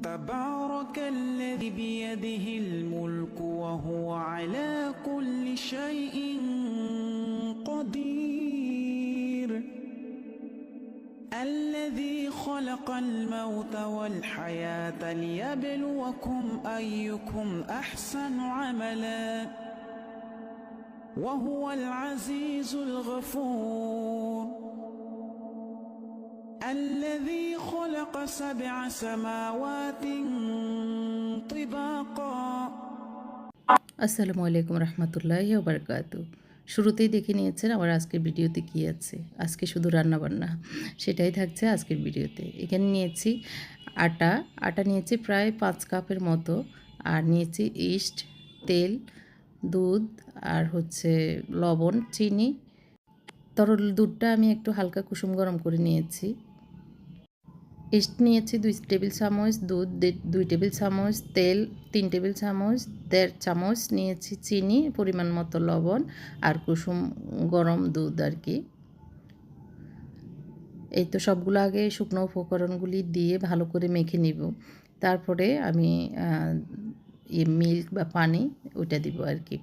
تبارك الذي بيده الملك وهو على كل شيء قدير الذي خلق الموت والحياة ليبلوكم أيكم أحسن عملا وهو العزيز الغفور الذي خلق 7 سماوات طباقا। আসসালামু আলাইকুম রহমতুল্লাহি ওয়া বারাকাতুহু। শুরুতেই দেখে নিয়েছেন আমার আজকের ভিডিওতে কী আছে। আজকে শুধু রান্নাবান্না, সেটাই থাকছে আজকের ভিডিওতে। এখানে নিয়েছি আটা নিয়েছি প্রায় 5 কাপের মতো, আর নিয়েছি ইস্ট, তেল, দুধ, আর হচ্ছে লবণ, চিনি। তরল দুধটা আমি একটু হালকা কুসুম গরম করে নিয়েছি। ইস্ট নিয়েছি 2 টেবিল চামচ, দুধ 2 টেবিল চামচ, তেল 3 টেবিল চামচ, 1.5 চামচ নিয়েছি চিনি, পরিমাণ মতো লবণ, আর কুসুম গরম দুধ আর কি। এই তো সবগুলো আগে শুকনো উপকরণগুলি দিয়ে ভালো করে মেখে নিব। তারপরে আমি মিল্ক বা পানি ওইটা দিব আর কি।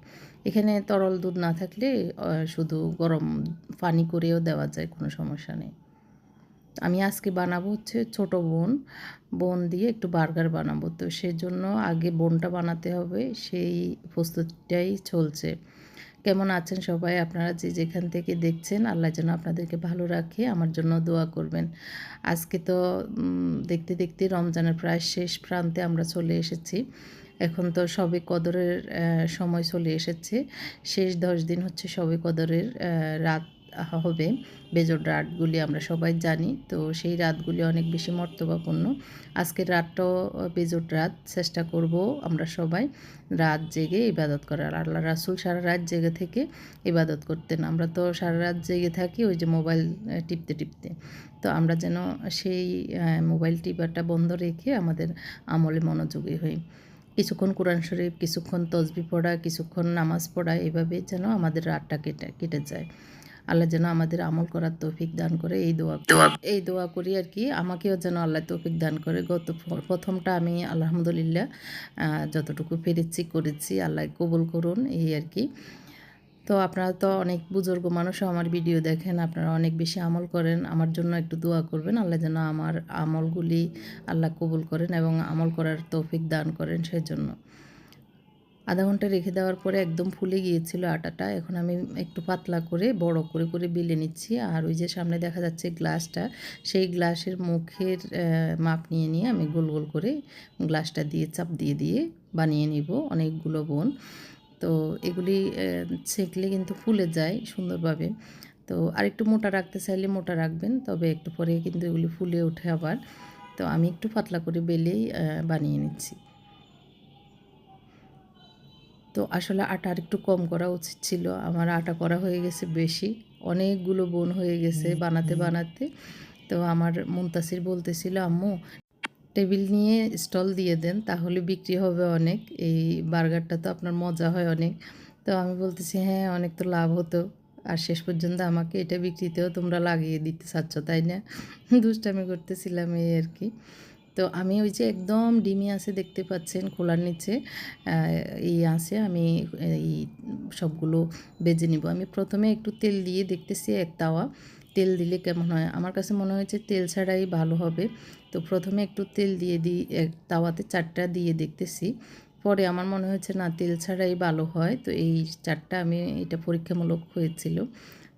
এখানে তরল দুধ না থাকলে শুধু গরম পানি করেও দেওয়া যায়, কোনো সমস্যা নেই। আমি আজকে বানাবো হচ্ছে ছোটো বোন দিয়ে একটু বার্গার বানাবো। তো সেজন্য আগে বোনটা বানাতে হবে, সেই প্রস্তুতিটাই চলছে। কেমন আছেন সবাই? আপনারা যে যেখান থেকে দেখছেন, আল্লাহ যেন আপনাদেরকে ভালো রাখে, আমার জন্য দোয়া করবেন। আজকে তো দেখতে দেখতে রমজানের প্রায় শেষ প্রান্তে আমরা চলে এসেছি। এখন তো শবে কদরের সময় চলে এসেছে। শেষ 10 দিন হচ্ছে শবে কদরের রাত হবে। বেজোড় রাতগুলি আমরা সবাই জানি, তো সেই রাতগুলি অনেক বেশি মর্তবাপূর্ণ। আজকের রাতটাও বেজোড় রাত। চেষ্টা করব আমরা সবাই রাত জেগে ইবাদত করার। আল্লাহ রাসূল সারা রাত জেগে থেকে ইবাদত করতেন। আমরা তো সারা রাত জেগে থাকি ওই যে মোবাইল টিপতে টিপতে। তো আমরা যেন সেই মোবাইল টিপাটা বন্ধ রেখে আমাদের আমলে মনোযোগী হই। কিছুক্ষণ কোরআন শরীফ, কিছুক্ষণ তসবিহ পড়া, কিছুক্ষণ নামাজ পড়া, এভাবে যেন আমাদের রাতটা কেটে যায়। আল্লাহ যেন আমাদের আমল করার তৌফিক দান করে, এই দোয়া করি আর কি। আমাকেও যেন আল্লাহ তৌফিক দান করে। প্রথমটা আমি আলহামদুলিল্লাহ যতটুকু পেরেছি করেছি, আল্লাহ কবুল করুন, এই আর কি। তো আপনারা তো অনেক বুজুর্গ মানুষও আমার ভিডিও দেখেন, আপনারা অনেক বেশি আমল করেন। আমার জন্য একটু দোয়া করবেন, আল্লাহ যেন আমার আমলগুলি আল্লাহ কবুল করেন এবং আমল করার তৌফিক দান করেন। সেজন্য আধা ঘন্টা রেখে দেওয়ার পরে একদম ফুলে গিয়েছিল আটাটা। এখন আমি একটু পাতলা করে বড় করে বেলে নিচ্ছি। আর ওই যে সামনে দেখা যাচ্ছে গ্লাসটা, সেই গ্লাসের মুখের মাপ নিয়ে আমি গোল গোল করে গ্লাসটা দিয়ে চাপ দিয়ে বানিয়ে নিব অনেকগুলো বোন। তো এগুলি ছেঁকলে কিন্তু ফুলে যায় সুন্দরভাবে। তো আরেকটু মোটা রাখতে চাইলে মোটা রাখবেন, তবে একটু পরে কিন্তু এগুলি ফুলে ওঠে আবার। তো আমি একটু পাতলা করে বেলেই বানিয়ে নিচ্ছি। তো আসলে আটা আর একটু কম করা উচিত ছিল, আমার আটা করা হয়ে গেছে বেশি, অনেকগুলো বোন হয়ে গেছে বানাতে। তো আমার মুনতাসির বলতেছিল, আম্মু টেবিল নিয়ে স্টল দিয়ে দেন, তাহলে বিক্রি হবে অনেক, এই বার্গারটা তো আপনার মজা হয় অনেক। তো আমি বলতেছি হ্যাঁ, অনেক তো লাভ হতো। আর শেষ পর্যন্ত আমাকে এটা বিক্রিতেও তোমরা লাগিয়ে দিতে চাচ্ছ, তাই না? দুষ্টামি করতেছিলাম এই আর কি। তো আমি ওই যে একদম ডিমি আছে দেখতে পাচ্ছেন, খোলার নিচে এই আছে, আমি এই সবগুলো বেজে নিব। আমি প্রথমে একটু তেল দিয়ে দেখতেছি এক তাওয়া, তেল দিলে কেমন হয়। আমার কাছে মনে হয়েছে তেল ছাড়াই ভালো হবে। তো প্রথমে একটু তেল দিয়ে এক তাওয়াতে 4টা দিয়ে দেখতেছি। পরে আমার মনে হয়েছে না, তেল ছাড়াই ভালো হয়। তো এই 4টা আমি, এটা পরীক্ষামূলক হয়েছিল।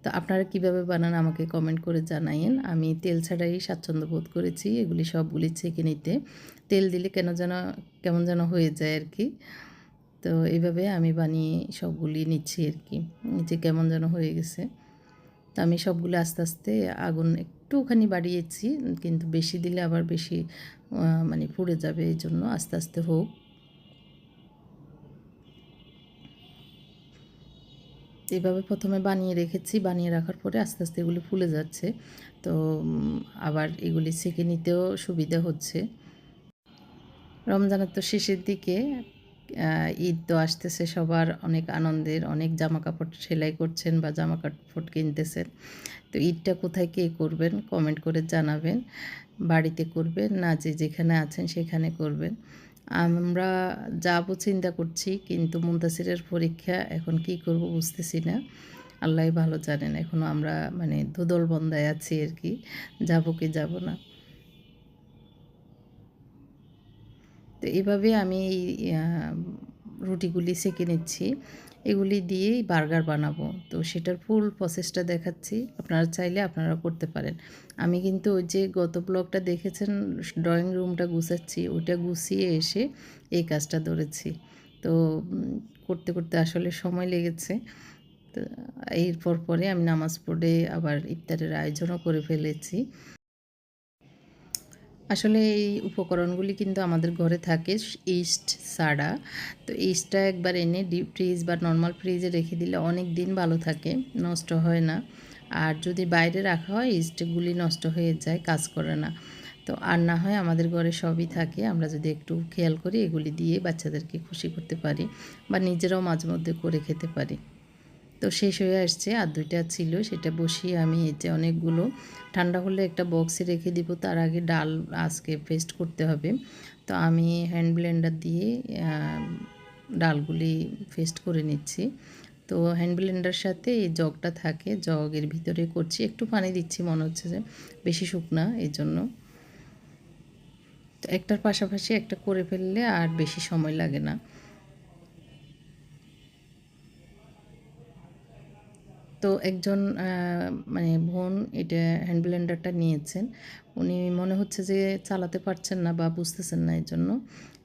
তো আপনারা কিভাবে বানান আমাকে কমেন্ট করে জানাইন। আমি তেল ছাড়াই স্বাচ্ছন্দ্য বোধ করেছি এগুলি সবগুলি ছেঁকে নিতে। তেল দিলে কেমন যেন হয়ে যায় আর কি। তো এইভাবে আমি বানিয়ে সবগুলি নিচ্ছি আর কি। নিচে কেমন যেন হয়ে গেছে। তো আমি সবগুলো আস্তে আস্তে আগুন একটুখানি বাড়িয়েছি, কিন্তু বেশি দিলে আবার বেশি মানে পুড়ে যাবে, এই জন্য আস্তে আস্তে হোক। এভাবে প্রথমে বানিয়ে রেখেছি, বানিয়ে রাখার পরে আস্তে আস্তে এগুলি ফুলে যাচ্ছে। তো আবার এগুলি ছেঁকে নিতেও সুবিধা হচ্ছে। রমজানের তো শেষের দিকে ঈদ তো আসতেছে, সবার অনেক আনন্দের, অনেক জামা কাপড় সেলাই করছেন বা জামা কাপড় কিনতেছেন। তো ঈদটা কোথায় কে করবেন কমেন্ট করে জানাবেন। বাড়িতে করবেন না যে যেখানে আছেন সেখানে করবেন। আমরা যাবো চিন্তা করছি, কিন্তু মুনতাসিরের পরীক্ষা, এখন কি করব বুঝতেছি না। আল্লাহই ভালো জানেন। এখনও আমরা মানে দোদলবন্দায় আছি আর কি, যাবো কি যাব না। তো এভাবে আমি রুটিগুলি সেঁকে নিচ্ছি। এগুলি দিয়েই বার্গার বানাবো। তো সেটার ফুল প্রসেসটা দেখাচ্ছি। আপনারা চাইলে আপনারা করতে পারেন। আমি কিন্তু ওই যে গত ব্লগটা দেখেছেন, ড্রয়িং রুমটা গুছাচ্ছি, ওইটা গুছিয়ে এসে এই কাজটা ধরেছি। তো করতে করতে আসলে সময় লেগেছে। তো এরপর পরে আমি নামাজ পড়ে আবার ইফতারের আয়োজনও করে ফেলেছি। আসলে এই উপকরণগুলি কিন্তু আমাদের ঘরে থাকে, ইস্ট ছাড়া। তো ইস্টটা একবার এনে ডিপ ফ্রিজ বা নর্মাল ফ্রিজে রেখে দিলে অনেক দিন ভালো থাকে, নষ্ট হয় না। আর যদি বাইরে রাখা হয় ইস্টগুলি নষ্ট হয়ে যায়, কাজ করে না। তো আর না হয় আমাদের ঘরে সবই থাকে, আমরা যদি একটু খেয়াল করি এগুলি দিয়ে বাচ্চাদেরকে খুশি করতে পারি বা নিজেরাও মাঝে মধ্যে করে খেতে পারি। তো শেষ হয়ে আসছে, আর 2টা ছিল, সেটা বসিয়ে আমি এই যে অনেকগুলো, ঠান্ডা হলে একটা বক্সে রেখে দিব। তার আগে ডাল আজকে পেস্ট করতে হবে। তো আমি হ্যান্ড ব্লেন্ডার দিয়ে ডালগুলি পেস্ট করে নিচ্ছি। তো হ্যান্ড ব্লেন্ডার সাথে এই জগটা থাকে, জগের ভিতরে করছি, একটু পানি দিচ্ছি, মনে হচ্ছে যে বেশি শুকনা এই জন্য। তো একটার পাশাপাশি একটা করে ফেললে আর বেশি সময় লাগে না। তো একজন মানে বোন এটা হ্যান্ড ব্লেন্ডারটা নিয়েছেন। উনি মনে হচ্ছে যে চালাতে পারছেন না বা বুঝতেছেন না, এই জন্য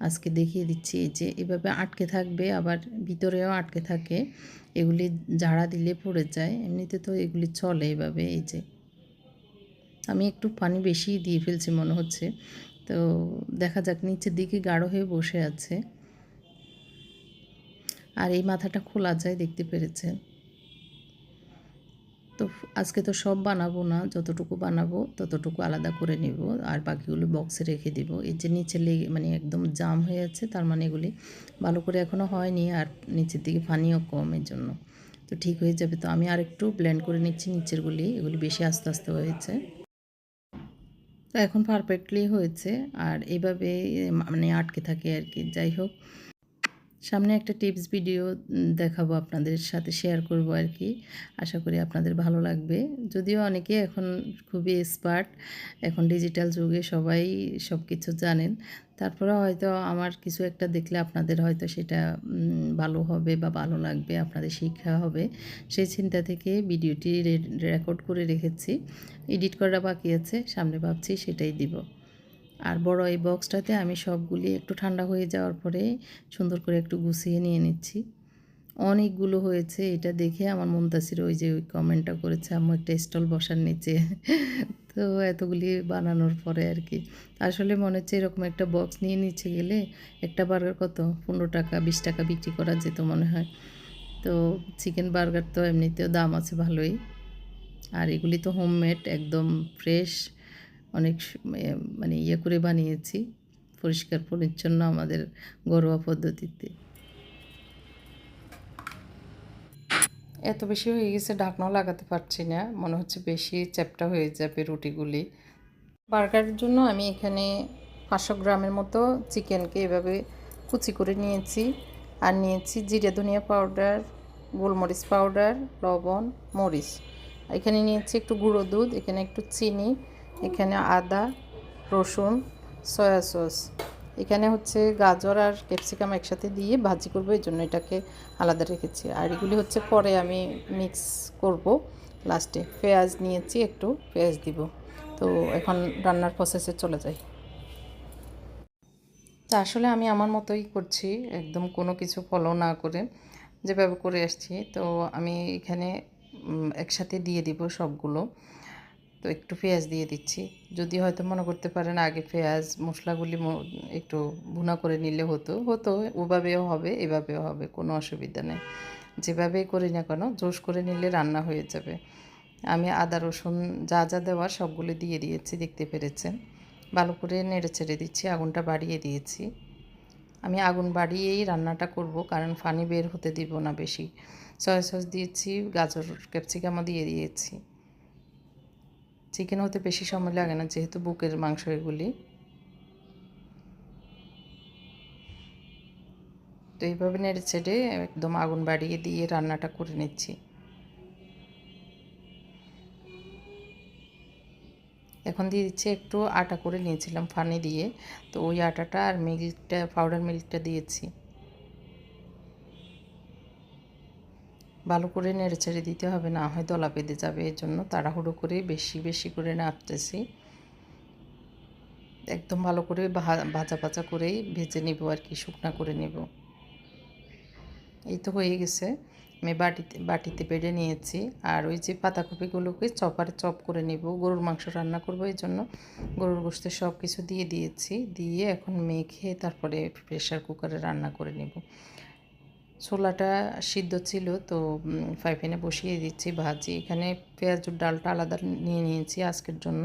আজকে দেখিয়ে দিচ্ছি। এই যে এভাবে আটকে থাকবে, আবার ভিতরেও আটকে থাকে, এগুলি ঝাড়া দিলে পড়ে যায়। এমনিতে তো এগুলি চলে এভাবে। এই যে আমি একটু পানি বেশি দিয়ে ফেলছি মনে হচ্ছে। তো দেখা যাক, নিচের দিকে গাঢ় হয়ে বসে আছে। আর এই মাথাটা খোলা যায়, দেখতে পেরেছেন। তো আজকে তো সব বানাবো না, যতটুকু বানাবো ততটুকু আলাদা করে নিব, আর বাকিগুলো বক্সে রেখে দিব। এই যে নিচে লেগে মানে একদম জাম হয়ে আছে, তার মানে এগুলি ভালো করে এখনও হয়নি, আর নিচের দিকে পানিও কম, এর জন্য। তো ঠিক হয়ে যাবে। তো আমি আরেকটু ব্লেন্ড করে নিচ্ছি নিচেরগুলি, এগুলি বেশি আস্তে আস্তে হয়েছে। তো এখন পারফেক্টলি হয়েছে, আর এভাবে মানে আটকে থাকে আর কি। যাই হোক, সামনে একটা টিপস ভিডিও দেখাবো, আপনাদের সাথে শেয়ার করব আর কি। আশা করি আপনাদের ভালো লাগবে। যদিও অনেকে এখন খুবই এক্সপার্ট, এখন ডিজিটাল যুগে সবাই সব কিছু জানেন। তারপরে হয়তো আমার কিছু একটা দেখলে আপনাদের হয়তো সেটা ভালো হবে বা ভালো লাগবে, আপনাদের শিক্ষা হবে, সেই চিন্তা থেকে ভিডিওটি রেকর্ড করে রেখেছি। এডিট করা বাকি আছে, সামনে ভাবছি সেটাই দিব। আর বড় এই বক্সটাতে আমি সবগুলি একটু ঠান্ডা হয়ে যাওয়ার পরে সুন্দর করে একটু গুছিয়ে নিয়ে নিচ্ছি। অনেকগুলো হয়েছে, এটা দেখে আমার মুনতাসির ওই যে ওই কমেন্টটা করেছে, আম্মু একটা স্টল বসার নিচে। তো এতগুলি বানানোর পরে আর কি আসলে মনে হচ্ছে এরকম একটা বক্স নিয়ে নিচে গেলে একটা বার্গার কত 15 টাকা 20 টাকা বিক্রি করা যেত মনে হয়। তো চিকেন বার্গার তো এমনিতেও দাম আছে ভালোই, আর এগুলি তো হোমমেড, একদম ফ্রেশ, অনেক মানে ইয়ে করে বানিয়েছি, পরিষ্কার পরিচ্ছন্ন আমাদের ঘরোয়া পদ্ধতিতে। এত বেশি হয়ে গেছে, ঢাকনাও লাগাতে পারছি না, মনে হচ্ছে বেশি চ্যাপ্টা হয়ে যাবে রুটিগুলি। বার্গারের জন্য আমি এখানে 500 গ্রামের মতো চিকেনকে এভাবে কুচি করে নিয়েছি, আর নিয়েছি জিরে ধনিয়া পাউডার, গোলমরিচ পাউডার, লবণ, মরিচ। এখানে নিয়েছি একটু গুঁড়ো দুধ, এখানে একটু চিনি, এখানে আদা, রসুন, সয়া সস, এখানে হচ্ছে গাজর আর ক্যাপসিকাম একসাথে দিয়ে ভাজি করবো, এই জন্য এটাকে আলাদা রেখেছি। আর এগুলি হচ্ছে পরে আমি মিক্স করব লাস্টে। পেঁয়াজ নিয়েছি, একটু পেঁয়াজ দিব। তো এখন রান্নার প্রসেসে চলে যাই। তা আসলে আমি আমার মতোই করছি, একদম কোনো কিছু ফলো না করে, যেভাবে করে আসছি। তো আমি এখানে একসাথে দিয়ে দিব সবগুলো। তো একটু পেঁয়াজ দিয়ে দিচ্ছি। যদি হয়তো মনে করতে পারেন আগে পেঁয়াজ মশলাগুলি একটু ভুনা করে নিলে হতো, ওভাবেও হবে, এভাবেও হবে, কোনো অসুবিধা নেই। যেভাবেই করি না কেন জোশ করে নিলে রান্না হয়ে যাবে। আমি আদা রসুন যা যা দেওয়ার সবগুলো দিয়ে দিয়েছি, দেখতে পেরেছেন। ভালো করে নেড়ে ছেড়ে দিচ্ছি, আগুনটা বাড়িয়ে দিয়েছি। আমি আগুন বাড়িয়েই রান্নাটা করব, কারণ পানি বের হতে দিব না বেশি। সয়া সস দিয়েছি, গাজর ক্যাপসিকামও দিয়ে দিয়েছি। চিকেন হতে বেশি সময় লাগে না, যেহেতু বুকের মাংস এগুলি। তো এইভাবে নেড়ে ছেড়ে একদম আগুন বাড়িয়ে দিয়ে রান্নাটা করে নিচ্ছি। এখন দিয়ে দিচ্ছি একটু আটা করে নিয়েছিলাম পানি দিয়ে, তো ওই আটাটা আর মিল্কটা, পাউডার মিল্কটা দিয়েছি। ভালো করে নেড়ে ছেড়ে দিতে হবে, না হয় দলা বেঁধে যাবে, এর জন্য তাড়াহুড়ো করে বেশি বেশি করে নাড়তেছি। একদম ভালো করে ভাজা ভাজা করেই ভেজে নিব আর কি, শুকনা করে নেব। এই তো হয়ে গেছে। আমি বাটিতে বেড়ে নিয়েছি। আর ওই যে পাতাকপিগুলোকে চপারে চপ করে নেব, গরুর মাংস রান্না করব, এই জন্য গরুর গোশতে সব কিছু দিয়ে দিয়েছি। দিয়ে এখন মেখে তারপরে প্রেশার কুকারে রান্না করে নেব। ছোলাটা সিদ্ধ ছিল, তো ফ্রাই প্যানে বসিয়ে দিচ্ছি ভাজি। এখানে পেঁয়াজুর ডালটা আলাদা নিয়ে নিয়েছি আজকের জন্য,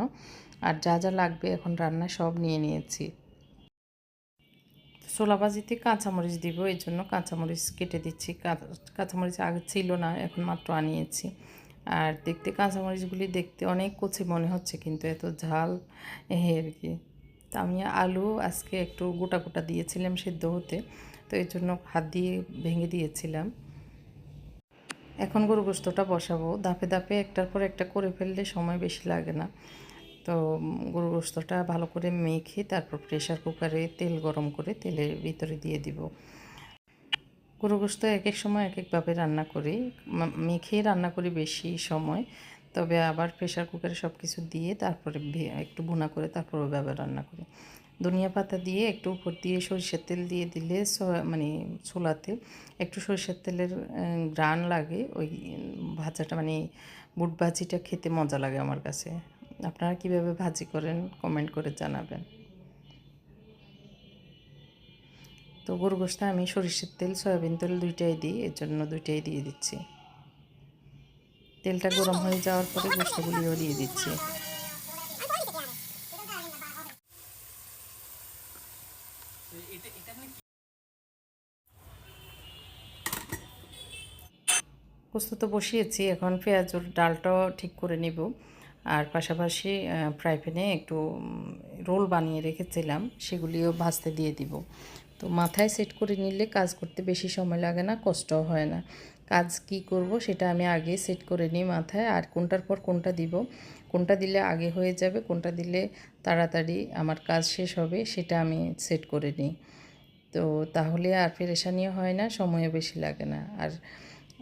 আর যা যা লাগবে এখন রান্না সব নিয়ে নিয়েছি। ছোলা ভাজিতে কাঁচামরিচ দিব, এই জন্য কাঁচামরিচ কেটে দিচ্ছি। কাঁচামরিচ আগে ছিল না, এখন মাত্র আনিয়েছি। আর দেখতে কাঁচামরিচগুলি দেখতে অনেক কচি মনে হচ্ছে, কিন্তু এত ঝাল আর কি। তা আমি আলু আজকে একটু গোটা গোটা দিয়েছিলাম সেদ্ধ হতে, তো এই জন্য হাত দিয়ে ভেঙে দিয়েছিলাম। এখন গরু গোশতটা বসাবো, ধাপে ধাপে একটার পর একটা করে ফেললে সময় বেশি লাগে না। তো গরু গোশতটা ভালো করে মেখে তারপর প্রেশার কুকারে তেল গরম করে তেলের ভিতরে দিয়ে দিব। গরু গোশত এক এক সময় এক একভাবে রান্না করি, মেখে রান্না করি বেশি সময়। তবে আবার প্রেশার কুকারে সব কিছু দিয়ে তারপরে একটু ভুনা করে তারপর ওইভাবে রান্না করি। ধনিয়া পাতা দিয়ে একটু উপর দিয়ে সরিষার তেল দিয়ে দিলে মানে ছোলাতে একটু সরিষার তেলের ঘ্রাণ লাগে, ওই ভাজাটা মানে বুট ভাজিটা খেতে মজা লাগে আমার কাছে। আপনারা কীভাবে ভাজি করেন কমেন্ট করে জানাবেন। তো গরু গোশতে আমি সরিষার তেল, সয়াবিন তেল দুইটাই দিই, এর জন্য দুইটাই দিয়ে দিচ্ছি। তেলটা গরম হয়ে যাওয়ার পরে গোশতগুলিও দিয়ে দিচ্ছি। গোশত তো বসিয়েছি, এখন পেঁয়াজুর ডালটাও ঠিক করে নিব। আর পাশাপাশি ফ্রাই প্যানে একটু রোল বানিয়ে রেখেছিলাম, সেগুলিও ভাজতে দিয়ে দিব। তো মাথায় সেট করে নিলে কাজ করতে বেশি সময় লাগে না, কষ্টও হয় না। কাজ কি করব সেটা আমি আগে সেট করে নিই মাথায়, আর কোনটার পর কোনটা দিব, কোনটা দিলে আগে হয়ে যাবে, কোনটা দিলে তাড়াতাড়ি আমার কাজ শেষ হবে, সেটা আমি সেট করে নিই। তো তাহলে আর পেরেশানিও হয় না, সময়ও বেশি লাগে না। আর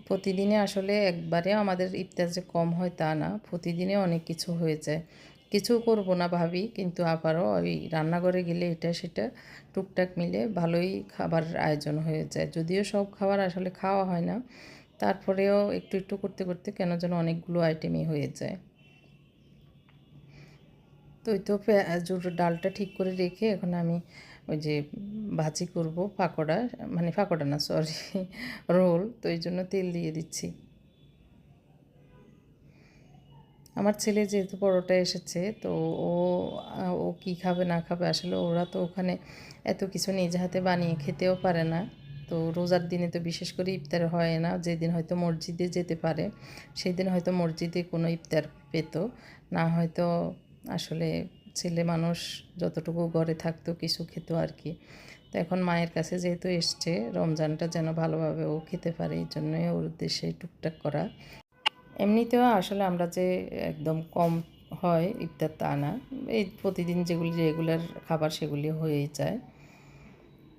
প্রতিদিনে আসলে একবারে আমাদের ইফতার যে কম হয় তা না, প্রতিদিনে অনেক কিছু হয়ে যায়। কিছু করব না ভাবি, কিন্তু আবারও ওই রান্নাঘরে গেলে এটা সেটা টুকটাক মিলে ভালোই খাবার আয়োজন হয়ে যায়। যদিও সব খাবার আসলে খাওয়া হয় না, তারপরেও একটু একটু করতে করতে কেন যেন অনেকগুলো আইটেমই হয়ে যায়। তো ওই তো পেঁয়াজুর ডালটা ঠিক করে রেখে এখন আমি ওই যে ভাজি করব পাকোড়া, মানে পাকোড়া না সরি, রোল। তো এই জন্য তেল দিয়ে দিচ্ছি। আমার ছেলে যেহেতু পরোটা এসেছে, তো ও ও কী খাবে না খাবে, আসলে ওরা তো ওখানে এত কিছু নিজ হাতে বানিয়ে খেতেও পারে না। তো রোজার দিনে তো বিশেষ করে ইফতার হয় না, যেদিন হয়তো মসজিদে যেতে পারে সেই দিন হয়তো মসজিদে কোনো ইফতার পেত না, হয়তো আসলে ছেলে মানুষ যতটুকু ঘরে থাকতো কিছু খেত আর কি। তো এখন মায়ের কাছে যেহেতু এসছে, রমজানটা যেন ভালোভাবে ও খেতে পারে, এই জন্যই ওর উদ্দেশ্যে টুকটাক করা। এমনিতেও আসলে আমরা যে একদম কম হয় ইফতার তা না, এই প্রতিদিন যেগুলি রেগুলার খাবার সেগুলি হয়েই যায়।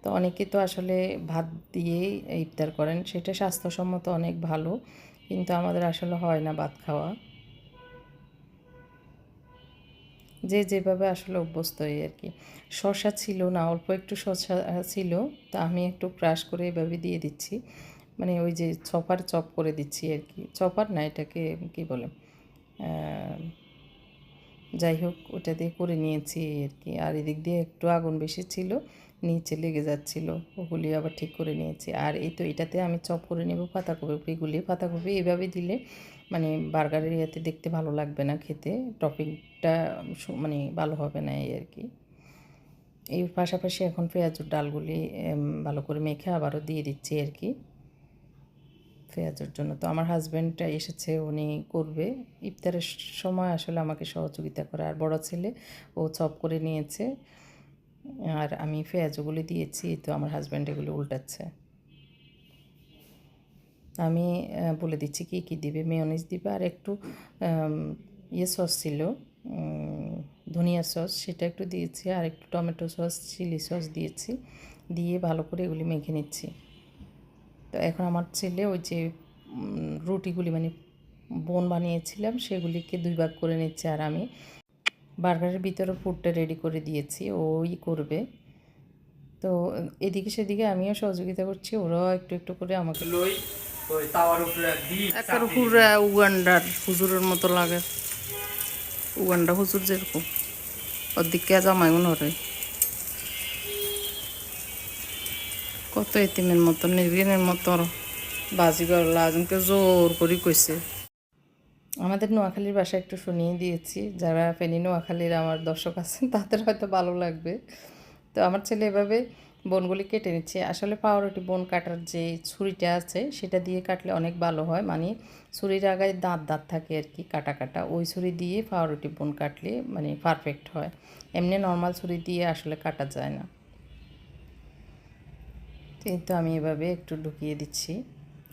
তো অনেকে তো আসলে ভাত দিয়েই ইফতার করেন, সেটা স্বাস্থ্যসম্মত অনেক ভালো, কিন্তু আমাদের আসলে হয় না ভাত খাওয়া, যে যেভাবে আসলে অভ্যস্ত হই আর কি। শসা ছিল না, অল্প একটু শসা ছিল, তা আমি একটু ক্রাশ করে এভাবে দিয়ে দিচ্ছি, মানে ওই যে চপ করে দিচ্ছি আর কি। চপার না, এটাকে কি বলে, যাই হোক ওটা দিয়ে করে নিয়েছি আর কি। আর এদিক দিয়ে একটু আগুন বেশি ছিল, নিচে লেগে যাচ্ছিল, ওগুলি আবার ঠিক করে নিয়েছি। আর এই তো এটাতে আমি চপ করে নেব পাতাকপিগুলি। পাতাকপি এভাবে দিলে মানে বার্গারের ইয়েতে দেখতে ভালো লাগবে না, খেতে টপিংটা মানে ভালো হবে না এই আর কি। এই পাশাপাশি এখন পেঁয়াজুর ডালগুলি ভালো করে মেখে আবারও দিয়ে দিচ্ছি আর কি পেঁয়াজের জন্য। তো আমার হাজব্যান্ডটা এসেছে, উনি করবে ইফতারের সময় আসলে আমাকে সহযোগিতা করে। আর বড় ছেলে ও চপ করে নিয়েছে আর আমি পেঁয়াজগুলি দিয়েছি, তো আমার হাজব্যান্ড এগুলো উল্টাচ্ছে। আমি বলে দিচ্ছি কী কী দিবে। মেয়োনিজ দিবে আর একটু সস ছিল, ধনিয়া সস, সেটা একটু দিয়েছি, আর একটু টমেটো সস, চিলি সস দিয়েছি, দিয়ে ভালো করে এগুলি মেখে নিচ্ছি। তো এখন আমার ছেলে ওই যে রুটিগুলি মানে বোন বানিয়েছিলাম সেগুলিকে 2 ভাগ করে নিচ্ছে, আর আমি বার্গারের ভিতরে পুরটা রেডি করে দিয়েছি, ওই করবে। তো এদিকে সেদিকে আমিও সহযোগিতা করছি, ওরাও একটু একটু করে আমাকে লই ওই তাওয়ার উপরে দিই একবার পুরা উগান্ডার হুজুরের মতো লাগে, উগান্ডা হুজুর যেরকম ওদিকে জামাই মনে হয় কত এতিমের মতো নির্গিনের মতো বাজিগর লাজমকে জোর করে কইছে। আমাদের নোয়াখালীর ভাষা একটু শুনিয়ে দিয়েছি, যারা ফেনী নোয়াখালীর আমার দর্শক আছেন তাদের হয়তো ভালো লাগবে। তো আমার ছেলে এভাবে বনগুলি কেটে নিচ্ছে। আসলে পাউরুটি বন কাটার যে ছুরিটা আছে সেটা দিয়ে কাটলে অনেক ভালো হয়, মানে ছুরির আগায় দাঁত দাঁত থাকে আর কি, কাটা কাটা, ওই ছুরি দিয়ে পাউরুটি বন কাটলে মানে পারফেক্ট হয়। এমনি নর্মাল ছুরি দিয়ে আসলে কাটা যায় না। তো আমি এভাবে একটু ঢুকিয়ে দিচ্ছি।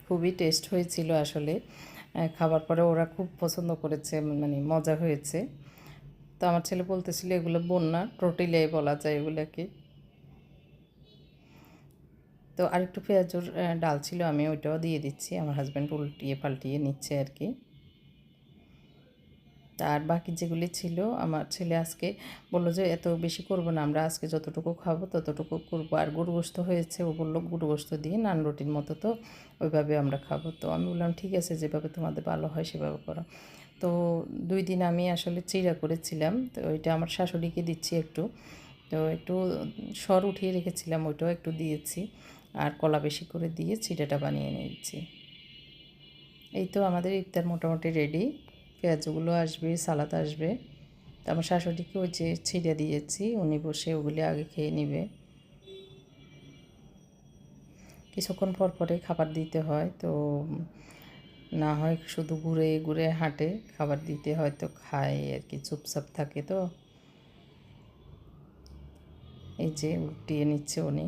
খুবই টেস্ট হয়েছিল আসলে, খাবার পরে ওরা খুব পছন্দ করেছে, মানে মজা হয়েছে। তো আমার ছেলে বলতেছিল এগুলো বন্যা টোটিলাই বলা যায় এগুলোকে। তো আরেকটু পেঁয়াজুর ডাল ছিল, আমি ওইটাও দিয়ে দিচ্ছি, আমার হাজব্যান্ড উল্টিয়ে পাল্টিয়ে নিচ্ছে আর কি। আর বাকি যেগুলি ছিল আমার ছেলে আজকে বললো যে এত বেশি করব না, আমরা আজকে যতটুকু খাবো ততটুকু করবো। আর গরু গোশত হয়েছে, ও বললো গরু গোশত দিয়ে নান রুটির মতো, তো ওইভাবে আমরা খাবো। তো আমি বললাম ঠিক আছে, যেভাবে তোমাদের ভালো হয় সেভাবে করো। তো 2 দিন আমি আসলে চিড়া করেছিলাম, তো ওইটা আমার শাশুড়িকে দিচ্ছি একটু, তো একটু সর উঠিয়ে রেখেছিলাম, ওইটাও একটু দিয়েছি, আর কলা বেশি করে দিয়ে চিড়াটা বানিয়ে নিয়েছি। এই তো আমাদের ইফতার মোটামুটি রেডি। পেঁয়াজগুলো আসবে, সালাদ আসবে। তো আমার শাশুড়িকে ওই যে ছিঁড়ে দিয়েছি, উনি বসে ওগুলি আগে খেয়ে নেবে। কিছুক্ষণ পর পরে খাবার দিতে হয়, তো না হয় শুধু ঘুরে ঘুরে হাঁটে, খাবার দিতে হয় তো খায় আর কি, চুপচাপ থাকে। তো এই যে উল্টিয়ে নিচ্ছে উনি।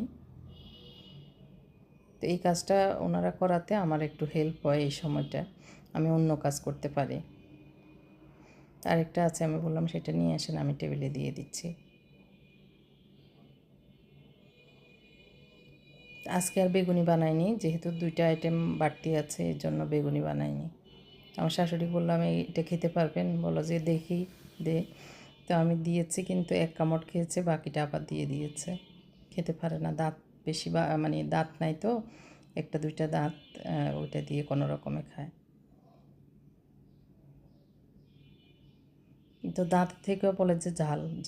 তো এই কাজটা ওনারা করাতে আমার একটু হেল্প হয়, এই সময়টা আমি অন্য কাজ করতে পারি। আরেকটা আছে, আমি বললাম সেটা নিয়ে আসেন, আমি টেবিলে দিয়ে দিচ্ছি। আজকে আর বেগুনি বানাইনি, যেহেতু 2টা আইটেম বাড়তি আছে এর জন্য বেগুনি বানাইনি। আমার শাশুড়ি বললাম এটা খেতে পারবেন, বলো যে দেখি দে। তো আমি দিয়েছি, কিন্তু 1 কামড় খেয়েছে, বাকিটা আবার দিয়ে দিয়েছে। খেতে পারে না, দাঁত বেশি মানে দাঁত নাই তো, 1-2টা দাঁত, ওইটা দিয়ে কোনো রকমে খায়। তো দাঁত থেকেও বলে যে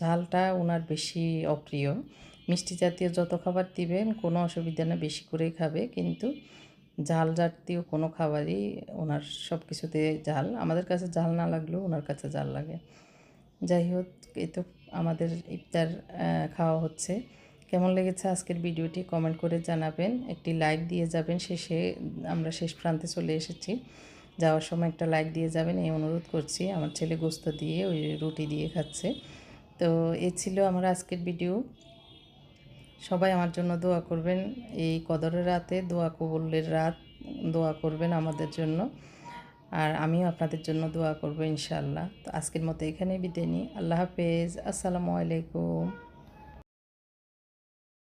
ঝালটা ওনার বেশি অপ্রিয়। মিষ্টি জাতীয় যত খাবার দিবেন কোনো অসুবিধা না, বেশি করেই খাবে, কিন্তু ঝাল জাতীয় কোনো খাবারই ওনার সব কিছুতে ঝাল। আমাদের কাছে ঝাল না লাগলেও ওনার কাছে ঝাল লাগে। যাই হোক, এই তো আমাদের ইফতার খাওয়া হচ্ছে। কেমন লেগেছে আজকের ভিডিওটি কমেন্ট করে জানাবেন, একটি লাইক দিয়ে যাবেন। শেষে আমরা শেষ প্রান্তে চলে এসেছি, যাওয়ার সময় একটা লাইক দিয়ে যাবেন এই অনুরোধ করছি। আমার ছেলে গোস্ত দিয়ে ওই রুটি দিয়ে খাচ্ছে। তো এই ছিল আমার আজকের ভিডিও। সবাই আমার জন্য দোয়া করবেন, এই কদরের রাতে, দোয়া কবুলের রাত, দোয়া করবেন আমাদের জন্য, আর আমিও আপনাদের জন্য দোয়া করব ইনশাআল্লাহ। তো আজকের মতো এখানেই বিদায় নিই। আল্লাহ হাফেজ, আসসালামু আলাইকুম।